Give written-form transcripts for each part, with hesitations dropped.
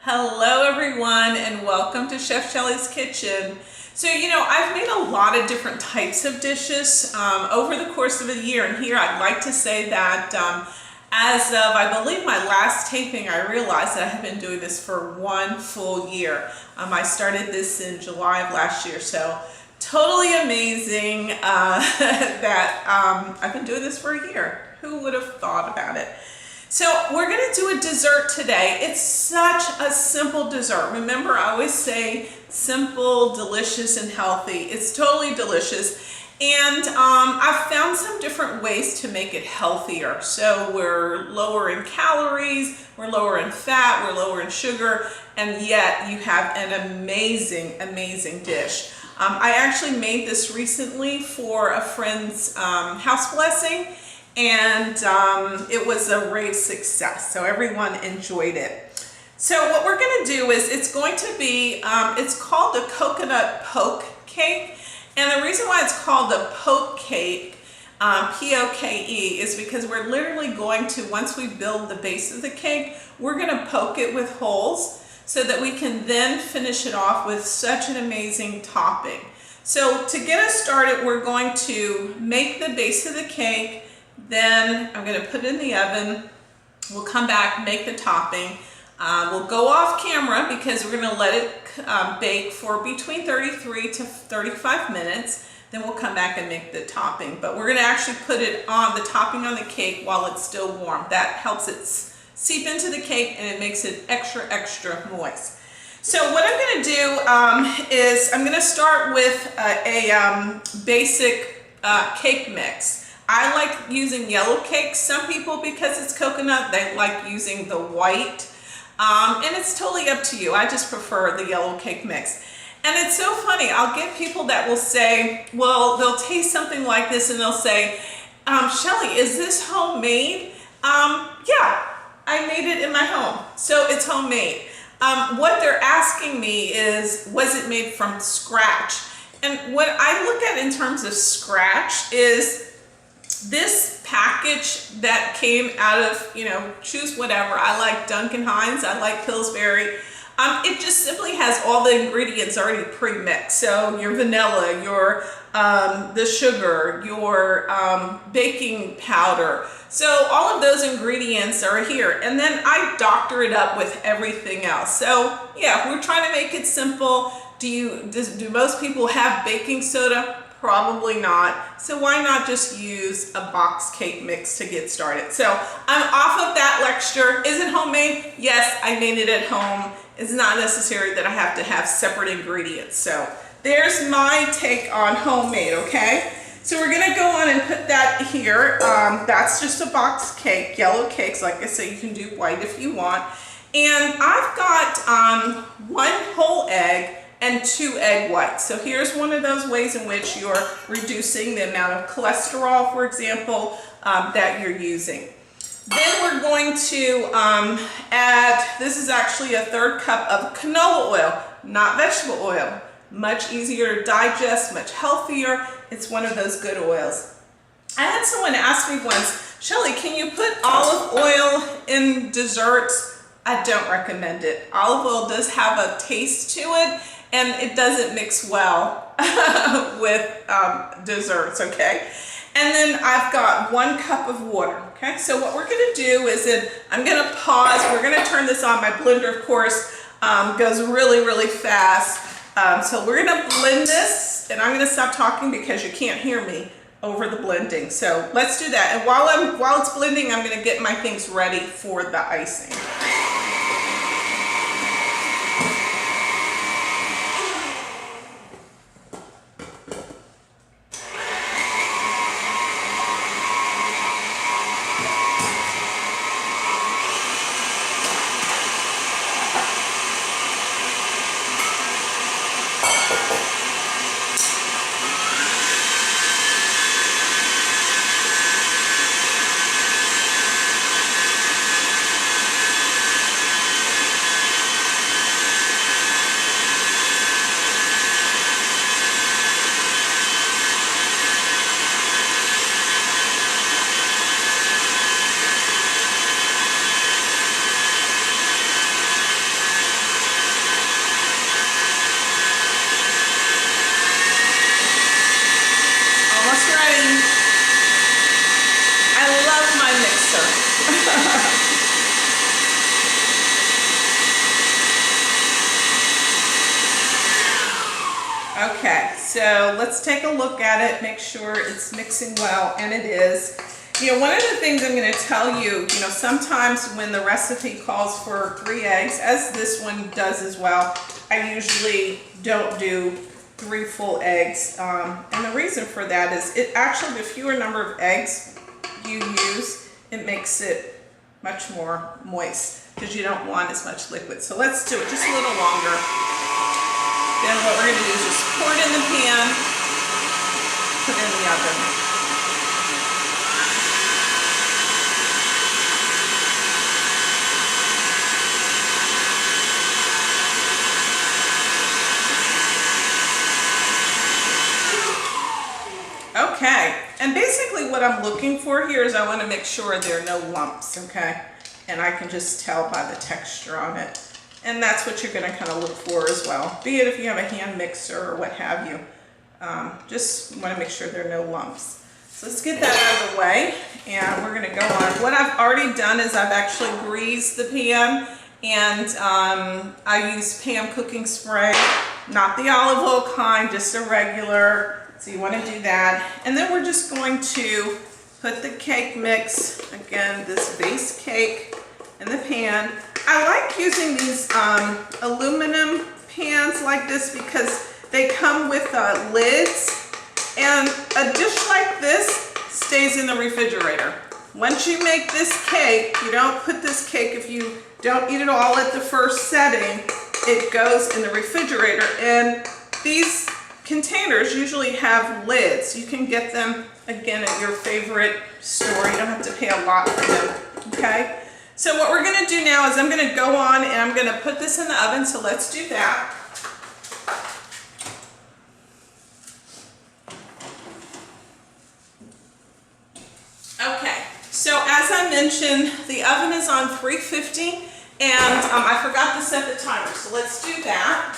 Hello everyone and welcome to Chef Shelley's Kitchen. So I've made a lot of different types of dishes over the course of a year, and here I'd like to say that as of I believe my last taping, I realized that I have been doing this for 1 full year. I started this in July of last year, so totally amazing that I've been doing this for a year. Who would have thought about it? So we're going to do a dessert today. It's such a simple dessert. Remember, I always say simple, delicious, and healthy. It's totally delicious. And I've found some different ways to make it healthier. So we're lower in calories, we're lower in fat, we're lower in sugar, and yet you have an amazing, amazing dish. I actually made this recently for a friend's house blessing, and it was a rave success, so everyone enjoyed it. So what we're going to do is it's going to be, it's called a coconut poke cake, and the reason why it's called a poke cake, P-O-K-E, is because we're literally going to, once we build the base of the cake, we're going to poke it with holes so that we can then finish it off with such an amazing topping. So to get us started, we're going to make the base of the cake. Then I'm going to put it in the oven. We'll come back, make the topping. We'll go off camera because we're going to let it bake for between 33 to 35 minutes. Then we'll come back and make the topping. But we're going to actually put it on the topping on the cake while it's still warm. That helps it seep into the cake and it makes it extra, extra moist. So what I'm going to do is I'm going to start with a basic cake mix. I like using yellow cake. Some people, because it's coconut, they like using the white. And it's totally up to you. I just prefer the yellow cake mix. And it's so funny. I'll get people that will say, well, they'll taste something like this and they'll say, Shelley, is this homemade? Yeah, I made it in my home. So it's homemade. What they're asking me is, was it made from scratch? And what I look at in terms of scratch is this package that came out of, choose whatever. I like Duncan Hines, I like Pillsbury. It just simply has all the ingredients already pre-mixed. So your vanilla, your the sugar, your baking powder. So all of those ingredients are here. And then I doctor it up with everything else. So yeah, we're trying to make it simple. Do most people have baking soda? Probably not. So why not just use a box cake mix to get started? So I'm off of that lecture. Is it homemade? Yes, I made it at home. It's not necessary that I have to have separate ingredients. So there's my take on homemade, okay? So we're gonna go on and put that here. That's just a box cake, yellow cakes. Like I say, you can do white if you want. And I've got 1 whole egg and 2 egg whites. So here's one of those ways in which you're reducing the amount of cholesterol, for example, that you're using. Then we're going to add, this is actually a 1/3 cup of canola oil, not vegetable oil. Much easier to digest, much healthier. It's one of those good oils. I had someone ask me once, Shelley, can you put olive oil in desserts? I don't recommend it. Olive oil does have a taste to it, and it doesn't mix well with desserts, okay? And then I've got 1 cup of water, okay? So what we're gonna do is I'm gonna pause. We're gonna turn this on. My blender, of course, goes really, really fast. So we're gonna blend this, and I'm gonna stop talking because you can't hear me over the blending. So let's do that. And while it's blending, I'm gonna get my things ready for the icing. Okay, so let's take a look at it, make sure it's mixing well, and it is. You know, one of the things I'm going to tell you, you know, sometimes when the recipe calls for 3 eggs, as this one does as well, I usually don't do 3 full eggs. And the reason for that is it actually, the fewer number of eggs you use, it makes it much more moist because you don't want as much liquid. So let's do it just a little longer. Then what we're going to do is just pour it in the pan, put it in the oven. Okay, and basically what I'm looking for here is I want to make sure there are no lumps, okay? And I can just tell by the texture on it. And that's what you're going to kind of look for as well. Be it if you have a hand mixer or what have you. Just want to make sure there are no lumps. So let's get that out of the way, and we're going to go on. What I've already done is I've actually greased the pan, and I use pan cooking spray, not the olive oil kind, just a regular. So you want to do that. And then we're just going to put the cake mix, again, this base cake in the pan. I like using these aluminum pans like this because they come with lids, and a dish like this stays in the refrigerator. Once you make this cake, you don't put this cake, if you don't eat it all at the first setting, it goes in the refrigerator. And these containers usually have lids. You can get them, again, at your favorite store. You don't have to pay a lot for them, okay? So what we're going to do now is I'm going to go on and I'm going to put this in the oven, so let's do that. Okay, so as I mentioned, the oven is on 350, and I forgot to set the timer, so let's do that.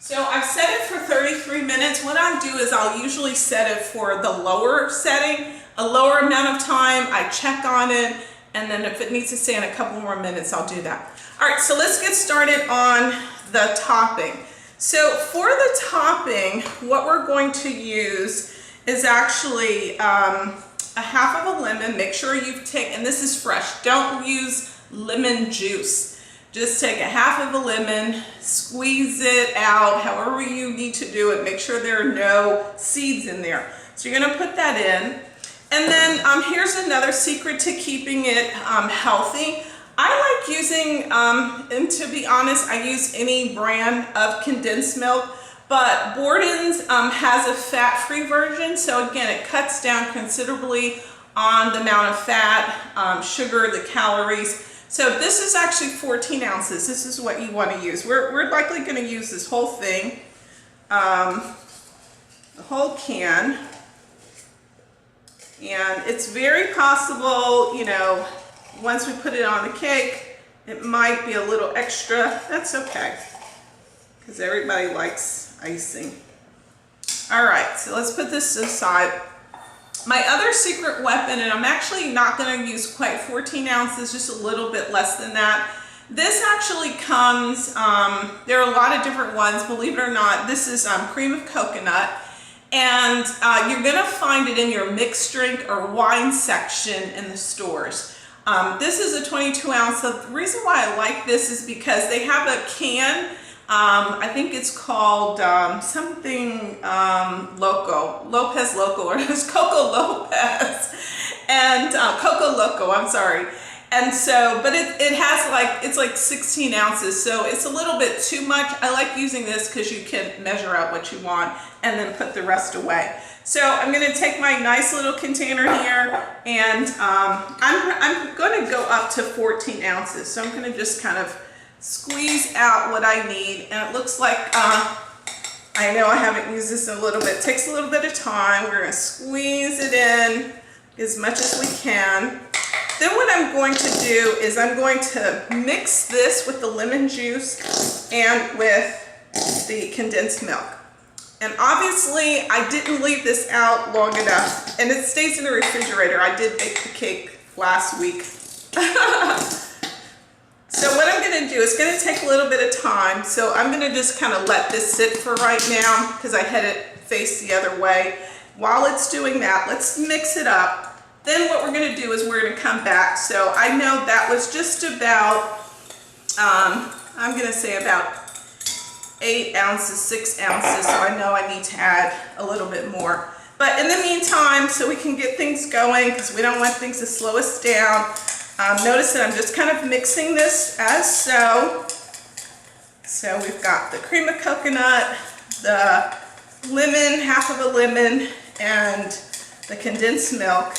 So I've set it for 33 minutes. What I do is I'll usually set it for the lower setting, a lower amount of time. I check on it, and then if it needs to stay in a couple more minutes, I'll do that. All right, so let's get started on the topping. So for the topping, what we're going to use is actually a half of a lemon. Make sure you've taken, and this is fresh, don't use lemon juice. Just take a half of a lemon, squeeze it out, however you need to do it. Make sure there are no seeds in there. So you're gonna put that in. And then here's another secret to keeping it healthy. I like using, and to be honest, I use any brand of condensed milk, but Borden's has a fat-free version. So again, it cuts down considerably on the amount of fat, sugar, the calories. So this is actually 14 ounces. This is what you want to use. We're likely going to use this whole thing, the whole can. And it's very possible, you know, once we put it on the cake, it might be a little extra. That's okay, because everybody likes icing. All right, so let's put this aside. My other secret weapon, and I'm actually not going to use quite 14 ounces, just a little bit less than that. This actually comes, there are a lot of different ones, believe it or not. This is cream of coconut, and you're going to find it in your mixed drink or wine section in the stores. This is a 22 ounce. The reason why I like this is because they have a can. I think it's called something Lopez Loco, or it's Coco Lopez, and Coco Loco, I'm sorry. And so, but it has like, it's like 16 ounces, so it's a little bit too much. I like using this because you can measure out what you want and then put the rest away. So I'm going to take my nice little container here, and I'm going to go up to 14 ounces. So I'm going to just kind of squeeze out what I need, and it looks like, I know I haven't used this in a little bit. It takes a little bit of time. We're going to squeeze it in as much as we can. Then what I'm going to do is I'm going to mix this with the lemon juice and with the condensed milk. And obviously I didn't leave this out long enough, and it stays in the refrigerator. I did bake the cake last week. So what I'm going going to do, it's going to take a little bit of time, so I'm going to just kind of let this sit for right now because I had it face the other way. While it's doing that, let's mix it up. Then what we're going to do is we're going to come back. So I know that was just about, I'm going to say about 8 ounces, 6 ounces, so I know I need to add a little bit more. But in the meantime, so we can get things going, because we don't want things to slow us down, notice that I'm just kind of mixing this as so. So we've got the cream of coconut, the lemon, half of a lemon, and the condensed milk.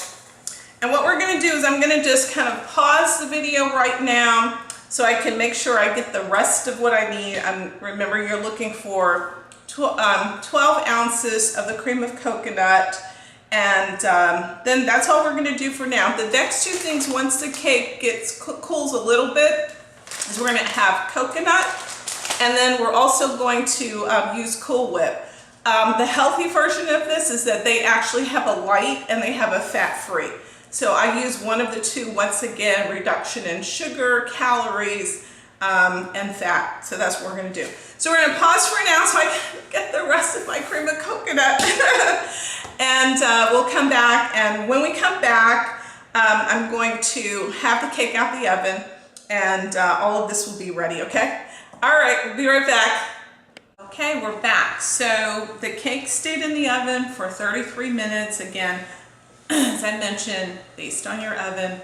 And what we're going to do is I'm going to just kind of pause the video right now so I can make sure I get the rest of what I need. Remember, you're looking for 12 ounces of the cream of coconut, and then that's all we're going to do for now. The next two things, once the cake cools a little bit, is we're going to have coconut, and then we're also going to use Cool Whip. The healthy version of this is that they actually have a light and they have a fat-free. So I use one of the two, once again, reduction in sugar, calories, and fat. So that's what we're going to do. So we're going to pause for now so I can get the rest of my cream of coconut. And we'll come back. And when we come back, I'm going to have the cake out the oven, and all of this will be ready, okay? All right, we'll be right back. Okay, we're back. So the cake stayed in the oven for 33 minutes. Again, as I mentioned, based on your oven,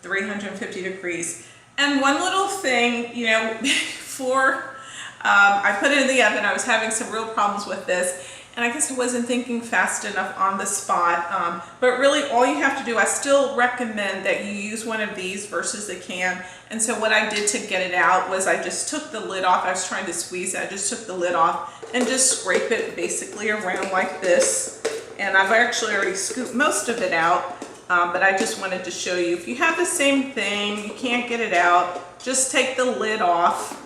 350 degrees. And one little thing, you know, before I put it in the oven, I was having some real problems with this, and I guess I wasn't thinking fast enough on the spot. But really, all you have to do, I still recommend that you use one of these versus the can. And so what I did to get it out was I just took the lid off. I was trying to squeeze it. I just took the lid off and just scrape it basically around like this. And I've actually already scooped most of it out, but I just wanted to show you. If you have the same thing, you can't get it out, just take the lid off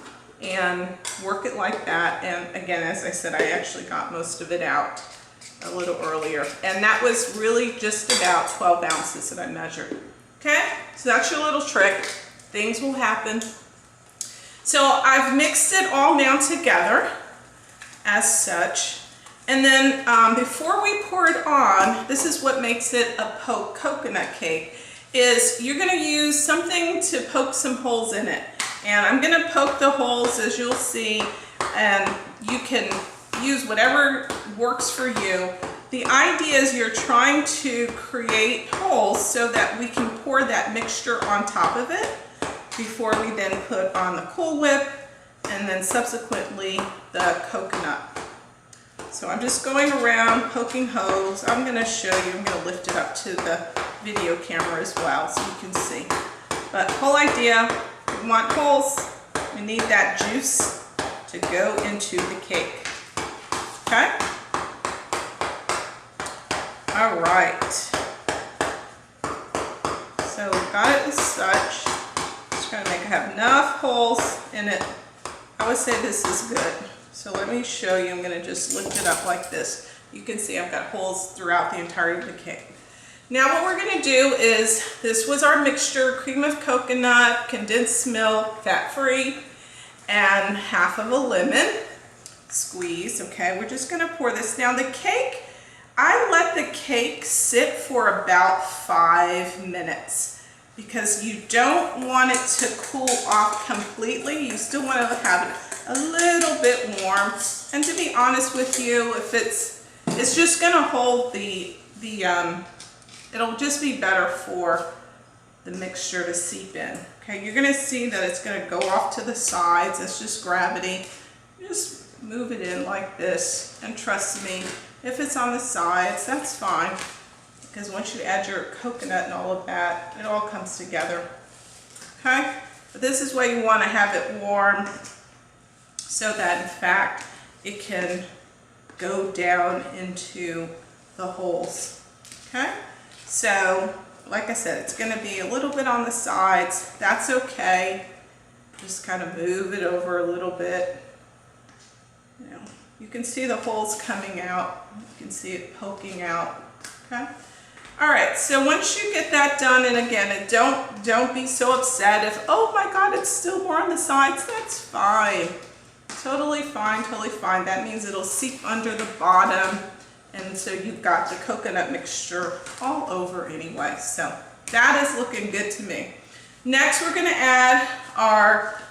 and work it like that. And again, as I said, I actually got most of it out a little earlier. And that was really just about 12 ounces that I measured. Okay, so that's your little trick. Things will happen. So I've mixed it all now together as such. And then before we pour it on, this is what makes it a poke coconut cake, is you're going to use something to poke some holes in it. And I'm going to poke the holes, as you'll see, and you can use whatever works for you. The idea is you're trying to create holes so that we can pour that mixture on top of it before we then put on the Cool Whip and then subsequently the coconut. So I'm just going around poking holes. I'm going to show you, I'm going to lift it up to the video camera as well so you can see. But whole idea, we want holes, we need that juice to go into the cake. Okay? All right. So we got it as such. Just trying to make it have enough holes in it. I would say this is good. So let me show you. I'm going to just lift it up like this. You can see I've got holes throughout the entirety of the cake. Now what we're going to do is, this was our mixture, cream of coconut, condensed milk, fat-free, and half of a lemon squeeze. Okay, we're just going to pour this. Now the cake, I let the cake sit for about 5 minutes because you don't want it to cool off completely. You still want to have it a little bit warm. And to be honest with you, if it's just going to hold it'll just be better for the mixture to seep in. Okay, you're going to see that it's going to go off to the sides. It's just gravity. Just move it in like this, and trust me, if it's on the sides, that's fine, because once you add your coconut and all of that, it all comes together. Okay, but this is why you want to have it warm, so that in fact it can go down into the holes. Okay, so like I said, it's going to be a little bit on the sides. That's okay. Just kind of move it over a little bit. You know, you can see the holes coming out. You can see it poking out. Okay, All right, so once you get that done, and again, don't be so upset if, oh my God, it's still more on the sides. That's fine. Totally fine, totally fine. That means it'll seep under the bottom, and so you've got the coconut mixture all over anyway. So that is looking good to me. Next, we're gonna add our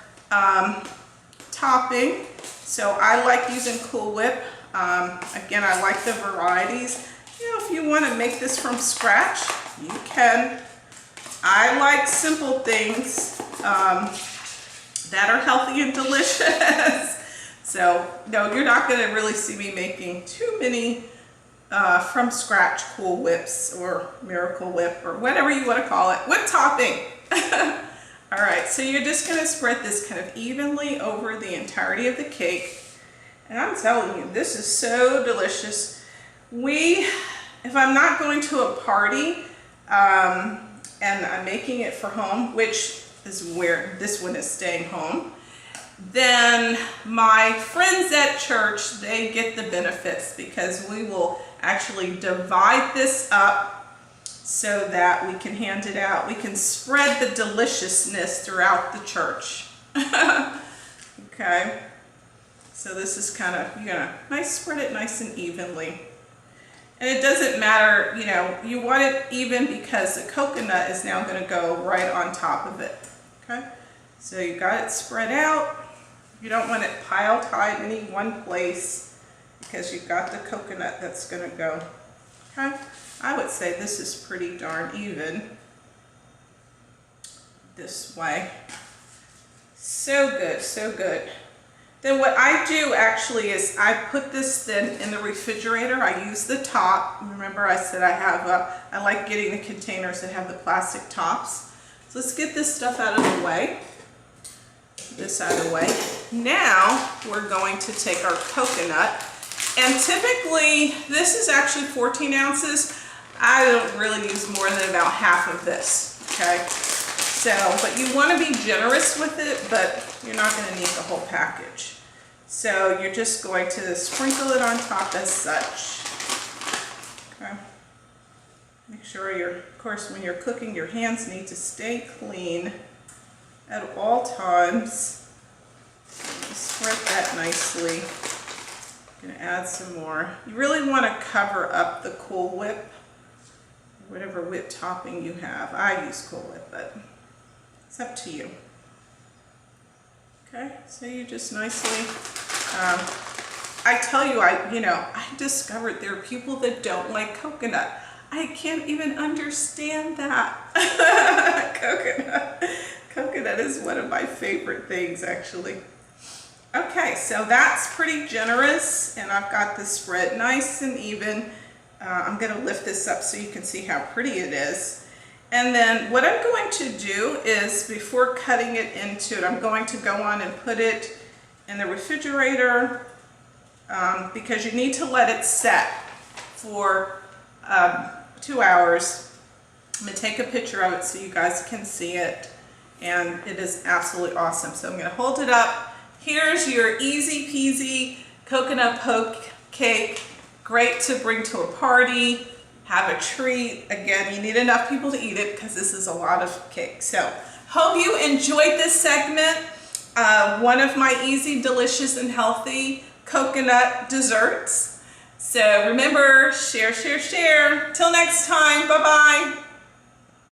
topping. So I like using Cool Whip. Again, I like the varieties. You know, if you want to make this from scratch, you can. I like simple things that are healthy and delicious. So no, you're not going to really see me making too many from scratch Cool Whips or Miracle Whip or whatever you want to call it. Whip topping. All right, so you're just going to spread this kind of evenly over the entirety of the cake. And I'm telling you, this is so delicious. If I'm not going to a party and I'm making it for home, which is where this one is staying home, then my friends at church, they get the benefits because we will actually divide this up so that we can hand it out. We can spread the deliciousness throughout the church. Okay, so this is kind of, you're gonna spread it nice and evenly. And it doesn't matter, you know, you want it even because the coconut is now going to go right on top of it. Okay, so you got it spread out. You don't want it piled high in any one place because you've got the coconut that's going to go. Okay, I would say this is pretty darn even this way. So good, so good. Then what I do actually is I put this then in the refrigerator. I use the top. Remember I said I like getting the containers that have the plastic tops. So let's get this stuff out of the way. This out of the way. Now we're going to take our coconut, and typically this is actually 14 ounces. I don't really use more than about half of this, okay? So, but you want to be generous with it, but you're not going to need the whole package. So you're just going to sprinkle it on top as such. Okay. Make sure of course, when you're cooking, your hands need to stay clean at all times. Spread that nicely. I'm going to add some more. You really want to cover up the Cool Whip, whatever whip topping you have. I use Cool Whip, but it's up to you. Okay, so you just nicely, I tell you, I discovered there are people that don't like coconut. I can't even understand that. Coconut is one of my favorite things, actually. Okay, so that's pretty generous, and I've got this spread nice and even. I'm going to lift this up so you can see how pretty it is. And then what I'm going to do is, before cutting it into it, I'm going to go on and put it in the refrigerator because you need to let it set for 2 hours. I'm going to take a picture of it so you guys can see it, and it is absolutely awesome. So I'm going to hold it up. Here's your easy peasy coconut poke cake. Great to bring to a party. Have a treat. Again, you need enough people to eat it because this is a lot of cake. So, hope you enjoyed this segment. One of my easy, delicious, and healthy coconut desserts. So remember, share, share, share. Till next time, bye-bye.